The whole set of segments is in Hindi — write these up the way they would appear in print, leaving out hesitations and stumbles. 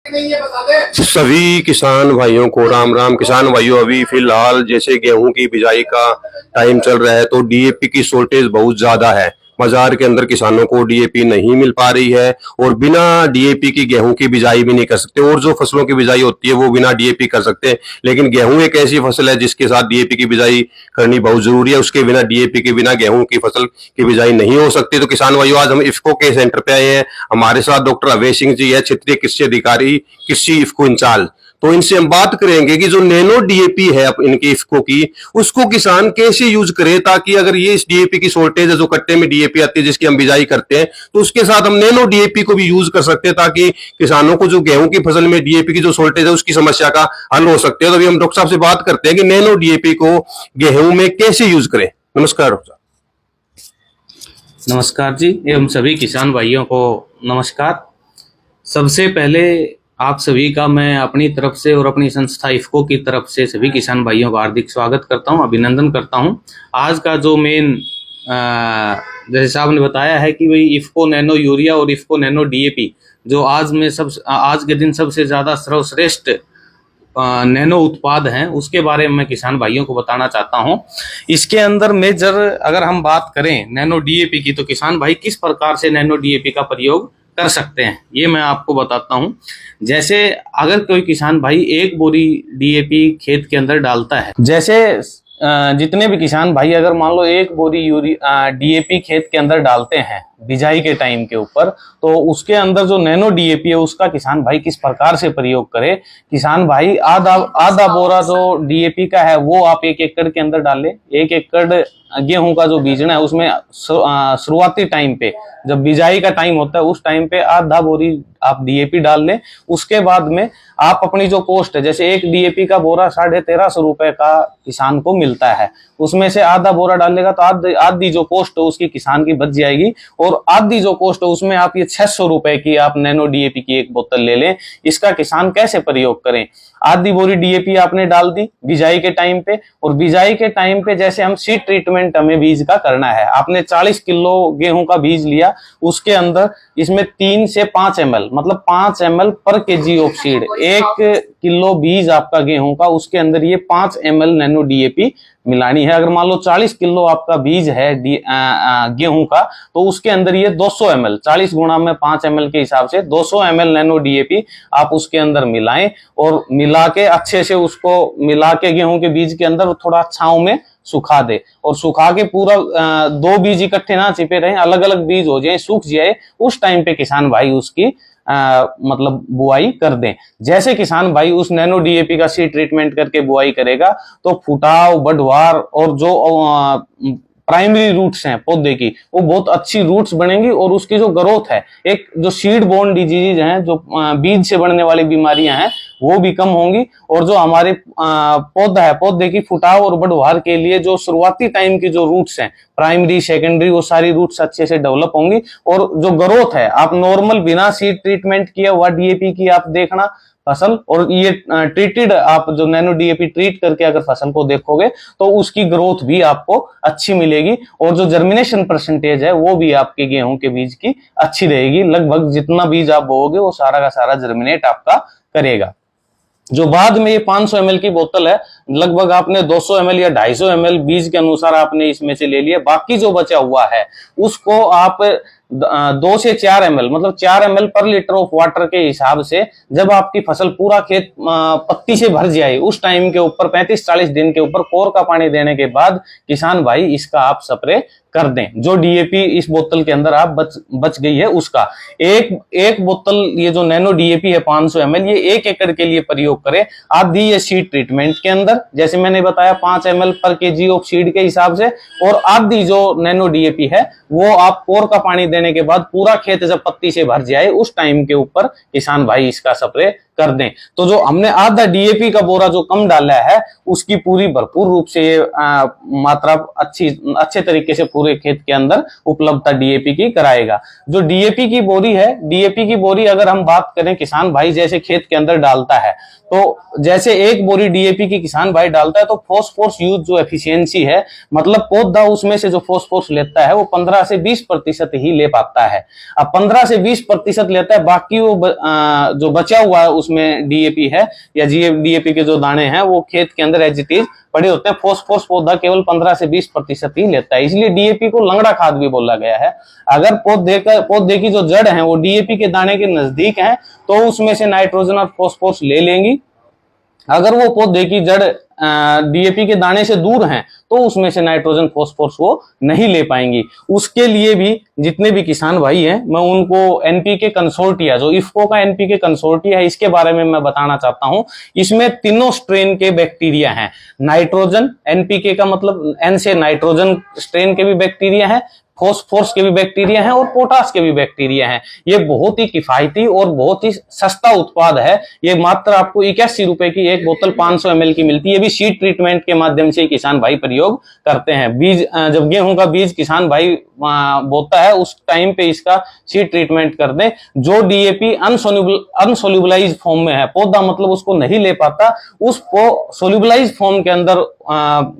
सभी किसान भाइयों को राम राम। किसान भाइयों, अभी फिलहाल जैसे गेहूं की बिजाई का टाइम चल रहा है तो डीएपी की शॉर्टेज बहुत ज्यादा है। बाजार के अंदर किसानों को डीएपी नहीं मिल पा रही है और बिना डीएपी की गेहूं की बिजाई भी नहीं कर सकते। और जो फसलों की बिजाई होती है वो बिना डीएपी कर सकते हैं, लेकिन गेहूं एक ऐसी फसल है जिसके साथ डीएपी की बिजाई करनी बहुत जरूरी है। उसके बिना, डीएपी के बिना गेहूं की फसल की बिजाई नहीं हो सकती। तो किसान भाइयों, आज हम इफ्को के सेंटर पे आए हैं। हमारे साथ डॉक्टर अवैध सिंह जी है, क्षेत्रीय कृषि अधिकारी, कृषि इफ्को इंचार्ज। तो इनसे हम बात करेंगे कि जो नैनो डीएपी है इनकी इफ्को की, उसको किसान कैसे यूज करे, ताकि अगर ये इस डीएपी की शॉर्टेज है, जो कट्टे में डीएपी आती है जिसकी हम बिजाई करते हैं, तो उसके साथ हम नैनो डीएपी को भी यूज कर सकते हैं, ताकि किसानों को जो गेहूं की फसल में डीएपी की जो शॉर्टेज है उसकी समस्या का हल हो सकते हैं। तो अभी हम डॉक्टर साहब से बात करते हैं कि नैनो डीएपी को गेहूं में कैसे यूज करें। नमस्कार डॉक्टर साहब। नमस्कार जी एवं सभी किसान भाइयों को नमस्कार। सबसे पहले आप सभी का मैं अपनी तरफ से और अपनी संस्था इफ्को की तरफ से सभी किसान भाइयों का हार्दिक स्वागत करता हूं, अभिनंदन करता हूं। आज का जो मेन जैसे साहब ने बताया है कि भाई इफ्को नैनो यूरिया और इफ्को नैनो डीएपी जो आज के दिन सबसे ज़्यादा सर्वश्रेष्ठ नैनो उत्पाद हैं, उसके बारे में मैं किसान भाइयों को बताना चाहता हूं। इसके अंदर मेजर अगर हम बात करें नैनो डीएपी की, तो किसान भाई किस प्रकार से नैनो डीएपी का प्रयोग कर सकते हैं ये मैं आपको बताता हूं। जैसे अगर कोई किसान भाई एक बोरी डीएपी खेत के अंदर डालता है, जैसे जितने भी किसान भाई अगर मान लो एक बोरी डीएपी खेत के अंदर डालते हैं बिजाई के टाइम के ऊपर, तो उसके अंदर जो नैनो डीएपी है उसका किसान भाई किस प्रकार से प्रयोग करे। किसान भाई आधा बोरा जो डीएपी का है वो आप 1 एकड़ के अंदर डाले। 1 एकड़ गेहूं का जो बीजना है उसमें शुरुआती टाइम पे, जब बिजाई का टाइम होता है उस टाइम पे आधा बोरी आप डीएपी डाल लें। उसके बाद में आप अपनी जो कॉस्ट है, जैसे एक डीएपी का बोरा 1350 रुपए का किसान को मिलता है, उसमें से आधा बोरा डालेगा तो आधी जो कॉस्ट है उसकी किसान की बच जाएगी, और आधी जो कॉस्ट है उसमें आप ये 600 रुपए की आप नैनो डीएपी की एक बोतल ले लें। इसका किसान कैसे प्रयोग करें। आधी बोरी डीएपी आपने डाल दी बिजाई के टाइम पे, और बिजाई के टाइम पे जैसे हम सीड ट्रीटमेंट हमें बीज का करना है, आपने 40 किलो गेहूं का बीज लिया, उसके अंदर इसमें 3 से 5 ml मतलब 5 ml पर केजी ऑफ सीड, 1 किलो बीज आपका गेहूं का, उसके अंदर ये 5 ml नैनो डीएपी मिलानी है। अगर मान लो 40 किलो आपका बीज है गेहूं का, तो उसके अंदर ये 200 ml, 40 गुणा में 5 ml के हिसाब से 200 ml नैनो डीएपी आप उसके अंदर मिलाएं, और मिला के अच्छे से उसको मिला के गेहूं के बीज के अंदर थोड़ा छांव में सुखा दे, और सुखा के पूरा 2 बीज इकट्ठे ना चिपे रहे, अलग अलग बीज हो जाए, सूख जाए, उस टाइम पे किसान भाई उसकी मतलब बुआई कर दें। जैसे किसान भाई उस नैनो डीएपी का सीड ट्रीटमेंट करके बुआई करेगा तो फुटाव, बढ़वार और जो प्राइमरी रूट्स हैं पौधे की, वो बहुत अच्छी रूट्स बनेंगी, और उसकी जो ग्रोथ है, एक जो सीड बोर्न डिजीज हैं, जो बीज से बढ़ने वाली बीमारियां हैं, वो भी कम होंगी। और जो हमारे पौधा है, पौधे की फुटाव और बढ़वार के लिए जो शुरुआती टाइम की जो रूट्स हैं, प्राइमरी सेकेंडरी, वो सारी रूट्स अच्छे से डेवलप होंगी। और जो ग्रोथ है, आप नॉर्मल बिना सीड ट्रीटमेंट किया हुआ डीएपी की आप देखना फसल, और ये ट्रीटेड आप जो नैनो डीएपी ट्रीट करके अगर फसल को देखोगे तो उसकी ग्रोथ भी आपको अच्छी मिलेगी, और जो जर्मिनेशन परसेंटेज है वो भी आपके गेहूं के बीज की अच्छी रहेगी। लगभग जितना बीज आप बोओगे वो सारा का सारा जर्मिनेट आपका करेगा। जो बाद में ये 500 ml की बोतल है, लगभग आपने 200 ml या 250 ml बीज के अनुसार आपने इसमें से ले लिया, बाकी जो बचा हुआ है उसको आप 2 से 4 ml मतलब 4 ml पर लीटर ऑफ वाटर के हिसाब से, जब आपकी फसल पूरा खेत पत्ती से भर जाए उस टाइम के ऊपर 35-40 दिन के ऊपर कोर का पानी देने के बाद किसान भाई इसका आप स्प्रे कर दें। जो डीएपी इस बोतल के अंदर आप बच गई है उसका एक बोतल, ये जो नैनो डीएपी है 500 ml, ये 1 एकड़ के लिए प्रयोग करें। आधी ये सीड ट्रीटमेंट के अंदर, जैसे मैंने बताया 5 ml पर केजी ऑफ सीड के हिसाब से, और आधी जो नैनो डीएपी है वो आप कोर का पानी देने के बाद पूरा खेत जब पत्ती से भर जाए उस टाइम के ऊपर किसान भाई इसका स्प्रे कर दें। तो जो हमने आधा डीएपी का बोरा जो कम डाला है उसकी पूरी भरपूर रूप से ये मात्रा अच्छे तरीके से पूरे खेत के अंदर उपलब्धता डीएपी की कराएगा। जो डीएपी की बोरी है, डीएपी की बोरी अगर हम बात करें किसान भाई जैसे खेत के अंदर डालता है, तो जैसे एक बोरी डीएपी की किसान भाई डालता है तो फॉस्फोरस यूज जो एफिशिएंसी है, मतलब पौधा उसमें से जो फॉस्फोरस लेता है वो 15 से 20% ही ले पाता है। अब 15 से 20% लेता है, बाकी वो जो बचा हुआ है उसमें डीएपी है या डीएपी के जो दाने हैं वो खेत के अंदर एज इट इज पड़े होते हैं। फॉस्फोरस पौधा केवल 15 से 20% ही लेता है, इसलिए डीएपी को लंगड़ा खाद भी बोला गया है। अगर पौधे की जो जड़ है वो डीएपी के दाने के नजदीक है तो उसमें से नाइट्रोजन और फॉस्फोरस ले लेंगी। अगर वो पौधे की जड़ डीएपी के दाने से दूर हैं तो उसमें से नाइट्रोजन फॉस्फोरस वो नहीं ले पाएंगी। उसके लिए भी जितने भी किसान भाई हैं मैं उनको एनपीके कंसोर्टिया, जो इफको का एनपीके कंसोर्टिया है, इसके बारे में मैं बताना चाहता हूं। इसमें तीनों स्ट्रेन के बैक्टीरिया हैं। नाइट्रोजन, एनपीके का मतलब एन से नाइट्रोजन स्ट्रेन के भी बैक्टीरिया है, फॉस्फोरस के भी बैक्टीरिया हैं और पोटास के भी बैक्टीरिया हैं। ये बहुत ही किफायती और बहुत ही सस्ता उत्पाद है। ये मात्र आपको 81 रुपए की एक बोतल 500 ml की मिलती है। ये भी सीड ट्रीटमेंट के माध्यम से किसान भाई प्रयोग करते हैं। बीज, जब गेहूं का बीज किसान भाई बोता है उस टाइम पे इसका सीड ट्रीटमेंट कर दें। जो डीएपी अनसोल्यूबलाइज फॉर्म में है, पौधा मतलब उसको नहीं ले पाता, उसको सोल्यूबलाइज फॉर्म के अंदर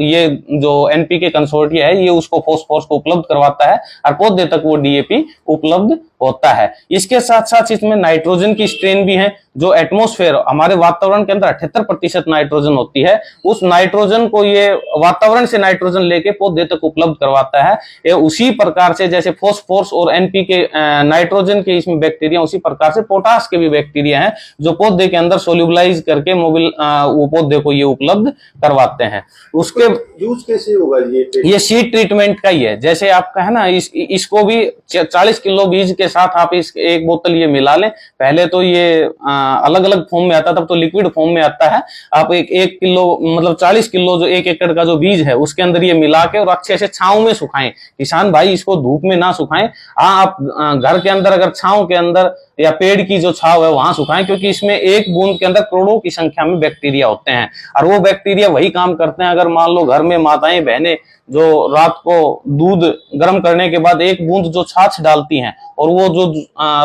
ये जो एनपीके कंसोर्टिया है ये उसको फॉस्फोरस को उपलब्ध करवाता है और पौधे तक वो डीएपी उपलब्ध होता है। इसके साथ साथ इसमें नाइट्रोजन की स्ट्रेन भी है। जो एटमॉस्फेयर, हमारे वातावरण के अंदर 78% नाइट्रोजन होती है, उस नाइट्रोजन को ये वातावरण से नाइट्रोजन लेके पौधे तक उपलब्ध करवाता है। ये उसी प्रकार से जैसे फॉस्फोरस और एनपीके नाइट्रोजन के इसमें बैक्टीरिया, उसी प्रकार से पोटास के भी बैक्टीरिया हैं जो पौधे के अंदर सोल्यूबलाइज करके वो पौधे को ये उपलब्ध करवाते हैं। उसके यूज कैसे होगा ये सीड ट्रीटमेंट का ही है। जैसे आपका है ना, इसको भी 40 किलो बीज के साथ आप इस एक बोतल ये मिला लें। पहले तो ये अलग अलग फॉर्म में आता, तब तो लिक्विड फॉर्म में आता है। आप एक किलो मतलब 40 किलो जो 1 एकड़ का जो बीज है उसके अंदर ये मिला के और अच्छे से छांव में सुखाएं। किसान भाई इसको धूप में ना सुखाएं। आप घर के अंदर अगर छांव के अंदर या पेड़ की जो छाव है वहां सुखाएं, क्योंकि इसमें एक बूंद के अंदर करोड़ों की संख्या में बैक्टीरिया होते हैं और वो बैक्टीरिया वही काम करते हैं। अगर मान लो घर में माताएं बहनें जो रात को दूध गर्म करने के बाद एक बूंद जो छाछ डालती हैं और वो जो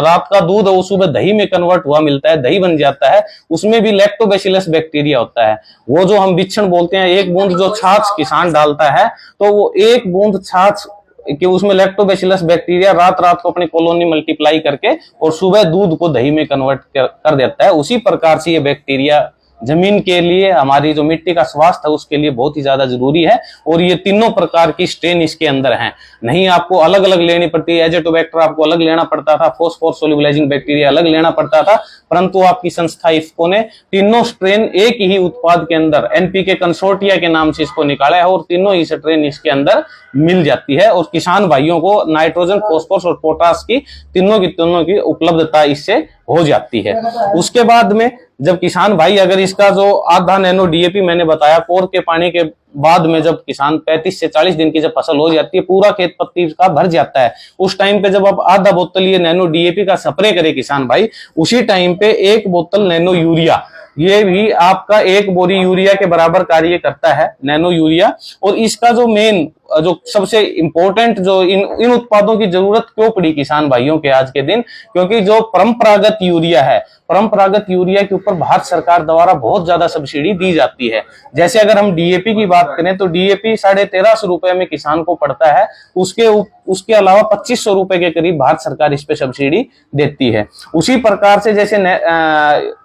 रात का दूध है वो सुबह दही में कन्वर्ट हुआ मिलता है, दही बन जाता है, उसमें भी लैक्टोबैसिलस बैक्टीरिया होता है। वो जो हम बिच्छन बोलते हैं, एक बूंद जो छाछ किसान डालता है तो वो एक बूंद छाछ कि उसमें लैक्टोबैसिलस बैक्टीरिया रात रात को अपनी कॉलोनी मल्टीप्लाई करके और सुबह दूध को दही में कन्वर्ट कर देता है। उसी प्रकार से ये बैक्टीरिया जमीन के लिए, हमारी जो मिट्टी का स्वास्थ्य है उसके लिए बहुत ही ज्यादा जरूरी है। और ये तीनों प्रकार की स्ट्रेन इसके अंदर हैं। नहीं आपको अलग अलग लेनी पड़ती है। एजेटोबैक्टर आपको अलग लेना पड़ता था, फॉस्फोरस सोल्यूबलाइजिंग बैक्टीरिया अलग लेना पड़ता था, परंतु आपकी संस्था इफको ने तीनों स्ट्रेन एक ही उत्पाद के अंदर एनपीके कंसोर्टिया के नाम से इसको निकाला है और तीनों ही स्ट्रेन इसके अंदर मिल जाती है। और किसान भाइयों को नाइट्रोजन, फॉस्फोरस और पोटास की तीनों की उपलब्धता इससे हो जाती है। उसके बाद में जब किसान भाई अगर इसका जो आधा नैनो डीएपी मैंने बताया, कोर के पानी के बाद में जब किसान 35 से 40 दिन की जब फसल हो जाती है, पूरा खेत पत्ती का भर जाता है, उस टाइम पे जब आप आधा बोतल ये नैनो डीएपी का स्प्रे करे किसान भाई, उसी टाइम पे एक बोतल नैनो यूरिया, ये भी आपका एक बोरी यूरिया के बराबर कार्य करता है नैनो यूरिया। और इसका जो मेन जो सबसे इंपॉर्टेंट जो इन उत्पादों की जरूरत क्यों पड़ी किसान भाइयों के आज के दिन, क्योंकि जो परंपरागत यूरिया है, परंपरागत यूरिया के ऊपर भारत सरकार द्वारा बहुत ज्यादा सब्सिडी दी जाती है। जैसे अगर हम डीएपी की बात करें तो डीएपी 1350 रुपए में किसान को पड़ता है। उसके अलावा 2500 रुपए के करीब भारत सरकार इस पे सब्सिडी देती है। उसी प्रकार से जैसे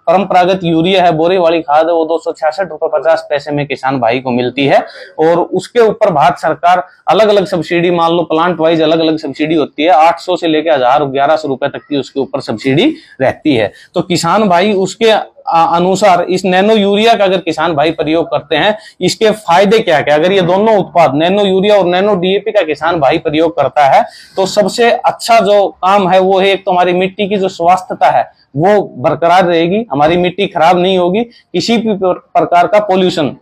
परंपरागत यूरिया है, बोरे वाली खाद है, वो 266 रुपए 50 पैसे में किसान भाई को मिलती है। और उसके ऊपर भारत सरकार अलग अलग सब्सिडी, मान लो प्लांट वाइज अलग अलग सब्सिडी होती है, 800 से लेकर 1000 1100 रुपए तक की उसके ऊपर सब्सिडी रहती है। तो किसान भाई उसके अनुसार इस नैनो यूरिया का अगर किसान भाई प्रयोग करते हैं, इसके फायदे क्या क्या, अगर ये दोनों उत्पाद नैनो यूरिया और नैनो डीएपी का किसान भाई प्रयोग करता है तो सबसे अच्छा जो काम है वो है, एक तो हमारी मिट्टी की जो स्वास्थ्यता है वो बरकरार रहेगी, हमारी मिट्टी खराब नहीं होगी। किसी भी प्रकार का पोल्यूशन,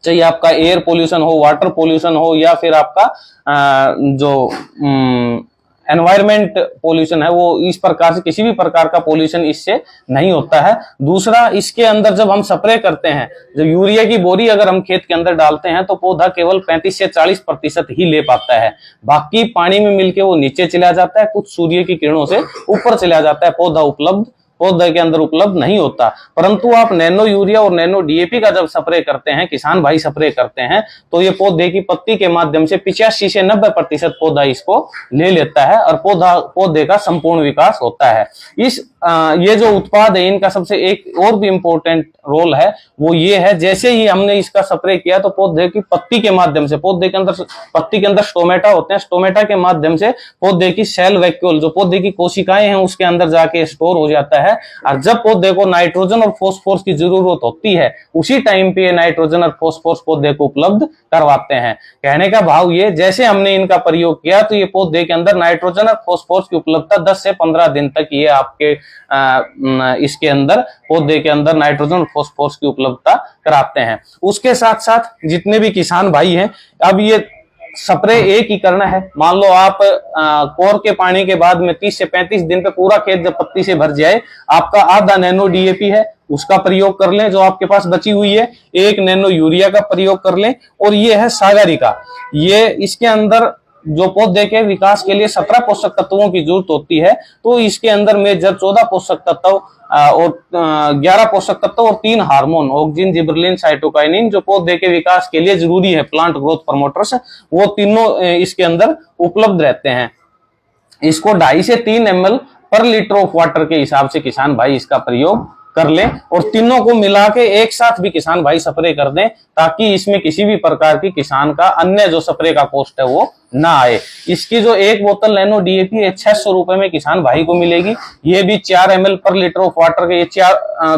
चाहे आपका एयर पोल्यूशन हो, वाटर पोल्यूशन हो, या फिर आपका जो एनवायरमेंट पोल्यूशन है वो इस प्रकार से किसी भी प्रकार का पोल्यूशन इससे नहीं होता है। दूसरा, इसके अंदर जब हम स्प्रे करते हैं, जब यूरिया की बोरी अगर हम खेत के अंदर डालते हैं तो पौधा केवल 35 से 40% ही ले पाता है, बाकी पानी में मिलके वो नीचे चला जाता है, कुछ सूर्य की किरणों से ऊपर चला जाता है, पौधे के अंदर उपलब्ध नहीं होता। परंतु आप नैनो यूरिया और नैनो डीएपी का जब स्प्रे करते हैं, किसान भाई स्प्रे करते हैं, तो ये पौधे की पत्ती के माध्यम से 85 से 90% पौधा इसको ले लेता है और पौधे का संपूर्ण विकास होता है। ये जो उत्पाद है इनका सबसे एक और भी इम्पोर्टेंट रोल है, वो ये है, जैसे ही हमने इसका स्प्रे किया तो पौधे की पत्ती के माध्यम से, पत्ती के अंदर स्टोमेटा होते हैं, स्टोमेटा के माध्यम से पौधे की सेल वैक्यूल, जो पौधे की कोशिकाएं हैं, उसके अंदर जाके स्टोर हो जाता है। और जब पौधे को नाइट्रोजन और फास्फोरस की जरूरत होती है, उसी टाइम पे नाइट्रोजन और फास्फोरस पौधे को उपलब्ध करवाते हैं। कहने का भाव ये, जैसे हमने इनका प्रयोग किया तो ये पौधे के अंदर नाइट्रोजन और फास्फोरस की उपलब्धता 10 से 15 दिन तक ये आपके इसके अंदर पौधे के अंदर नाइट्रोजन और फास्फोरस की उपलब्धता कराते हैं। उसके साथ साथ जितने भी किसान भाई हैं, अब ये स्प्रे एक ही करना है। मान लो आप कोर के पानी के बाद में 30 से 35 दिन पे पूरा खेत जब पत्ती से भर जाए, आपका आधा नैनो डीएपी है उसका प्रयोग कर लें जो आपके पास बची हुई है, एक नैनो यूरिया का प्रयोग कर लें, और ये है सागरिका। ये इसके अंदर जो पौधे के विकास के लिए 17 पोषक तत्वों की जरूरत होती है, तो इसके अंदर मेजर 14 पोषक तत्व और 11 पोषक तत्व और 3 हार्मोन, ऑक्सिन, जिबरेलिन, साइटोकाइनिन, जो पौधे के विकास के लिए जरूरी है, प्लांट ग्रोथ प्रमोटर्स, वो तीनों इसके अंदर उपलब्ध रहते हैं। इसको 2.5 से 3 ml पर लीटर ऑफ वाटर के हिसाब से किसान भाई इसका प्रयोग कर लें, और तीनों को मिला के एक साथ भी किसान भाई स्प्रे कर दें, ताकि इसमें किसी भी प्रकार की किसान का अन्य जो स्प्रे का कॉस्ट है वो ना आए। इसकी जो एक बोतल नैनो डीएपी है 600 रुपए में किसान भाई को मिलेगी। ये भी 4 ml पर लीटर ऑफ वाटर के, ये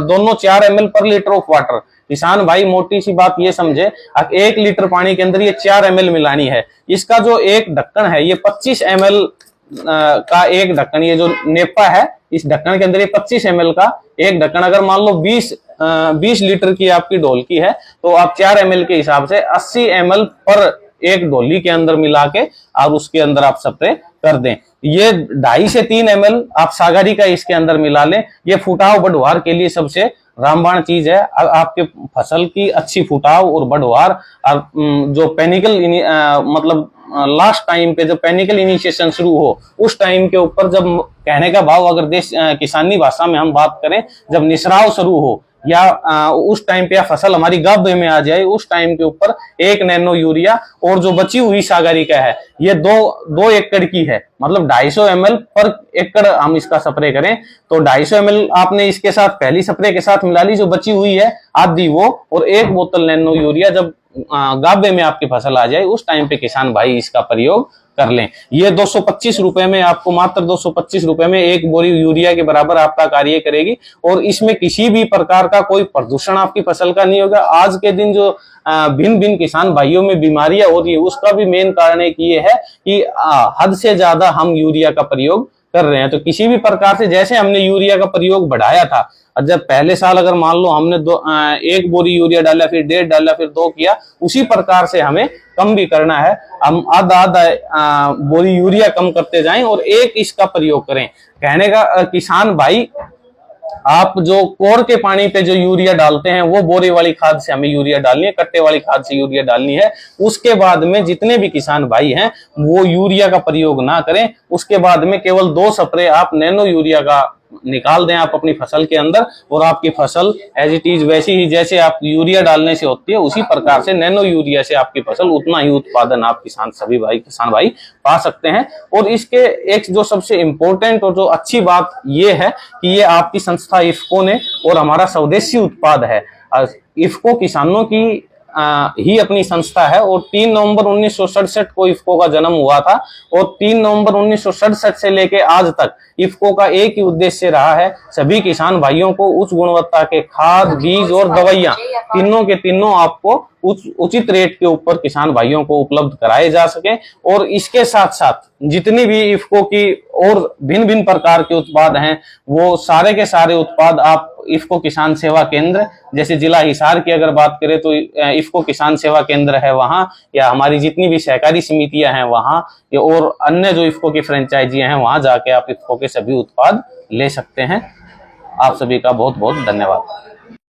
दोनों 4 ml पर लीटर ऑफ वाटर। किसान भाई मोटी सी बात ये समझे, 1 लीटर पानी के अंदर ये 4 ml मिलानी है। इसका जो एक ढक्कन है ये 25 ml का एक ढक्कन, ये जो नेपा है इस ढक्कन के अंदर ये 25 ml का एक ढक्कन, अगर मान लो 20 लीटर की आपकी ढोलकी है तो आप 4 ml के हिसाब से 80 ml पर एक ढोली के अंदर मिला के और उसके अंदर आप स्प्रे कर दें। ये 2.5 से 3 ml आप सागरिका इसके अंदर मिला लें। ये फुटाव बढ़वार के लिए सबसे रामबाण चीज है। आपके फसल की अच्छी फुटाव और बढ़वार, और जो पेनिकल मतलब लास्ट टाइम पे जब पेनिकल इनिशिएशन शुरू हो उस टाइम के ऊपर, जब कहने का भाव अगर किसानी भाषा में हम बात करें, जब निसराव शुरू हो या उस टाइम पे या फसल हमारी गाभे में आ जाए, उस टाइम के ऊपर 1 नैनो यूरिया और जो बची हुई सागरिका है ये 2 एकड़ की है, मतलब 250 ml पर एकड़ हम इसका स्प्रे करें तो 250 ml आपने इसके साथ पहली स्प्रे के साथ मिला ली, जो बची हुई है आधी वो, और 1 बोतल नैनो यूरिया जब गाभे में आपकी फसल आ जाए उस टाइम पे किसान भाई इसका प्रयोग कर लें। ये 225 रुपए में आपको, मात्र 225 रुपए में 1 बोरी यूरिया के बराबर आपका कार्य करेगी, और इसमें किसी भी प्रकार का कोई प्रदूषण आपकी फसल का नहीं होगा। आज के दिन जो भिन्न भिन्न किसान भाइयों में बीमारियां हो रही है उसका भी मेन कारण एक ये है कि हद से ज्यादा हम यूरिया का प्रयोग कर रहे हैं। तो किसी भी प्रकार से, जैसे हमने यूरिया का प्रयोग बढ़ाया था, जब पहले साल अगर मान लो हमने 1 बोरी यूरिया डाला, फिर 1.5 डाला, फिर 2 किया, उसी प्रकार से हमें कम भी करना है। हम आधा बोरी यूरिया कम करते जाएं और 1 इसका प्रयोग करें। कहने का किसान भाई, आप जो कोर के पानी पे जो यूरिया डालते हैं वो बोरे वाली खाद से हमें यूरिया डालनी है, कट्टे वाली खाद से यूरिया डालनी है। उसके बाद में जितने भी किसान भाई हैं वो यूरिया का प्रयोग ना करें। उसके बाद में केवल 2 स्प्रे आप नैनो यूरिया का निकाल दें आप अपनी फसल के अंदर, और आपकी फसल एज इट इज वैसी ही जैसे आप यूरिया डालने से होती है उसी प्रकार से नैनो यूरिया से आपकी फसल उतना ही उत्पादन आप किसान भाई पा सकते हैं। और इसके एक जो सबसे इम्पोर्टेंट और जो अच्छी बात ये है कि ये आपकी संस्था इफ्को ने, और हमारा स्वदेशी उत्पाद है। इफ्को किसानों की ही अपनी संस्था है, और 3 नवंबर 1967 को इफ्को का जन्म हुआ था, और 3 नवंबर 1967 से लेके आज तक इफ्को का एक ही उद्देश्य रहा है, सभी किसान भाइयों को उच्च गुणवत्ता के खाद, बीज और दवाइयां तीनों के तीनों आपको उचित रेट के ऊपर किसान भाइयों को उपलब्ध कराए जा सके। और इसके साथ साथ जितनी भी इफ्को की और भिन्न भिन्न प्रकार के उत्पाद हैं, वो सारे के सारे उत्पाद आप इफ्को किसान सेवा केंद्र, जैसे जिला हिसार की अगर बात करें तो इफ्को किसान सेवा केंद्र है वहां, या हमारी जितनी भी सहकारी समितियां हैं वहां, या और अन्य जो इफ्को की फ्रेंचाइजियां हैं वहां जाके आप इफ्को के सभी उत्पाद ले सकते हैं। आप सभी का बहुत बहुत धन्यवाद।